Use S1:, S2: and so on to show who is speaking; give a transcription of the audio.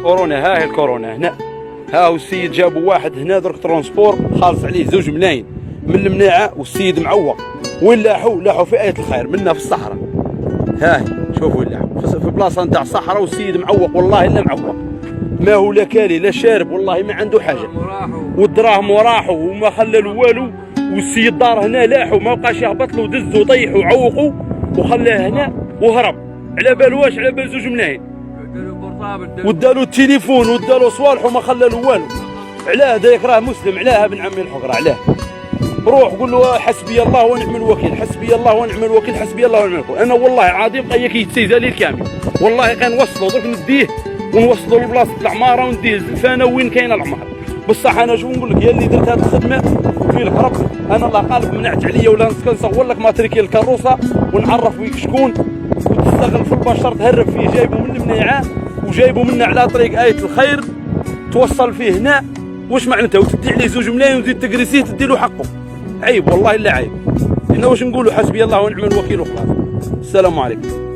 S1: كورونا، ها هي الكورونا هنا. ها هو السيد جابوا واحد هنا درك ترونسبور خالص عليه 2 ملايين من المناعه، والسيد معوق. وين لاحوا في آية الخير منا في الصحراء. ها هي شوفوا وين لاحوا في بلاصه نتاع الصحراء، والسيد معوق والله الا معوق، ما هو لا كالي لا شارب، والله ما عنده حاجه، والدراهم وراحوا وما خلالوا والو. والسيد دار هنا لاحوا ما بقاش يهبط له، دزوا طيحوا عوقوا وخلاه هنا وهرب. على بال واش؟ على بال 2 ملايين. ودالو التليفون ودالو صوالح وما خلالو والو. علاه دايك راه مسلم، علاه ابن عمي الحقره، علاه؟ روح قول له حسبي الله ونعم الوكيل، حسبي الله ونعم الوكيل، حسبي الله ونعم الوكيل. انا والله العظيم بقى كيتسيزا لي الكامل، والله كنوصلوا درك نديه ونوصلوا لبلاصه العماره ونديه الزنفانه وين كاينه العماره. بصح انا شو نقول لك، يا اللي درت هذه الخدمه في لك رب. انا الله قالك منعت عليا ولا نصور لك ماتريكيل الكروسه ونعرف ويك شكون، وتستغل في البشر تهرب فيه، جايبه من المنيعه وجايبه منا على طريق آية الخير، توصل فيه هنا. واش معناتها؟ وتدي عليه 2 ملايين وتزيد تكريسيه تدي له حقه. عيب والله الا عيب. احنا واش نقولوا؟ حسبي الله ونعم الوكيل وخلاص. السلام عليكم.